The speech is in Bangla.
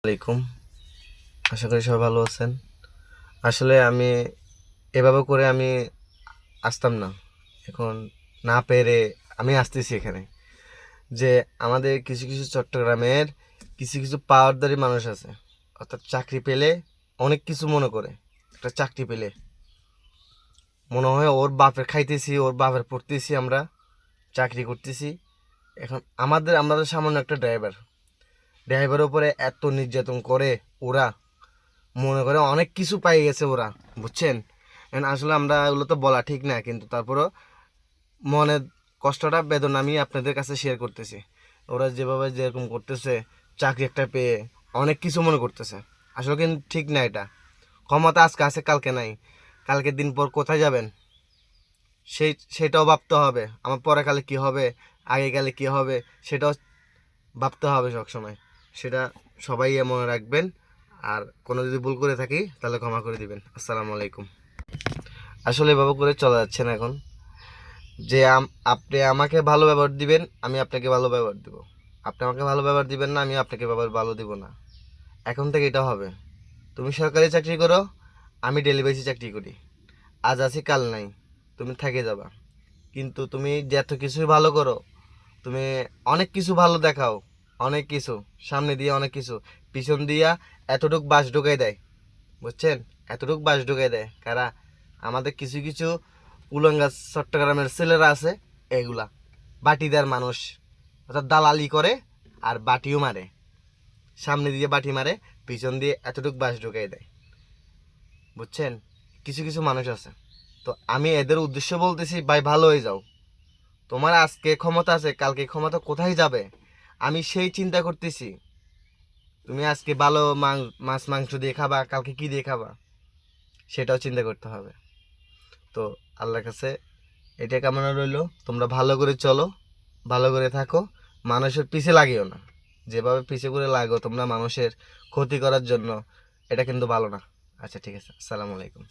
আলাইকুম। আশা করি সবাই ভালো আছেন। আসলে আমি এভাবে করে আমি আসতাম না। এখন না পেরে আমি আসতেছি এখানে। যে আমাদের কিছু কিছু চট্টগ্রামের কিছু কিছু পাওয়ারদারি মানুষ আছে, অর্থাৎ চাকরি পেলে অনেক কিছু মনে করে। একটা চাকরি পেলে মনে হয় ওর বাপের খাইতেছি, ওর বাপের পড়তেছি, আমরা চাকরি করতেছি। এখন আমাদের সামান্য একটা ড্রাইভারের উপরে এত নির্যাতন করে ওরা, মনে করে অনেক কিছু পাই গেছে ওরা, বুঝছেন। আসলে আমরা এগুলো তো বলা ঠিক না, কিন্তু তারপরও মনের কষ্টটা বেদনা আমি আপনাদের কাছে শেয়ার করতেছি। ওরা যেভাবে যেরকম করতেছে, চাকরি একটা পেয়ে অনেক কিছু মনে করতেছে, আসলে কিন্তু ঠিক না এটা। ক্ষমতা আজকে আছে, কালকে নাই। কালকের দিন পর কোথায় যাবেন সেটাও ভাবতে হবে। আমার পরে কালে কী হবে, আগে কালে কী হবে, সেটাও ভাবতে হবে সবসময়। সেটা সবাই মনে রাখবেন। আর কোনো যদি ভুল করে থাকি তাহলে ক্ষমা করে দিবেন। আসসালামু আলাইকুম। আসলে এভাবে করে চলা যাচ্ছে না এখন। যে আপনি আমাকে ভালো ব্যবহার দিবেন, আমি আপনাকে ভালো ব্যবহার দিব। আপনি আমাকে ভালো ব্যবহার দিবেন না, আমি আপনাকে ব্যবহার ভালো দিব না। এখন থেকে এটা হবে। তুমি সরকারি চাকরি করো, আমি ডেলিভারি চাকরি করি। আজ আছি কাল নাই, তুমি থেকে যাবা। কিন্তু তুমি যে এত কিছুই ভালো করো, তুমি অনেক কিছু ভালো দেখাও, অনেক কিছু সামনে দিয়ে, অনেক কিছু পিছন দিয়া এতটুক বাস ঢুকাই দেয়, বুঝছেন। এতটুক বাস ঢুকাই দেয় কারা? আমাদের কিছু কিছু উলঙ্গা চট্টগ্রামের ছেলেরা আছে, এগুলা বাটিদার মানুষ, অর্থাৎ দালালি করে আর বাটিও মারে। সামনে দিয়ে বাটি মারে, পিছন দিয়ে এতটুক বাস ঢুকাই দেয়, বুঝছেন। কিছু কিছু মানুষ আছে। তো আমি এদের উদ্দেশ্য বলতেছি, ভাই ভালো হয়ে যাও। তোমার আজকে ক্ষমতা আছে, কালকে ক্ষমতা কোথায় যাবে আমি সেই চিন্তা করতেছি। তুমি আজকে ভালো মাছ মাংস দিয়ে খাবা, কালকে কি দিয়ে খাবা সেটাও চিন্তা করতে হবে। তো আল্লাহর কাছে এটা কামনা রইলো, তোমরা ভালো করে চলো, ভালো করে থাকো, মানুষের পিছে লাগিও না। যেভাবে পিছে করে লাগো তোমরা মানুষের ক্ষতি করার জন্য, এটা কিন্তু ভালো না। আচ্ছা ঠিক আছে, আসসালামু আলাইকুম।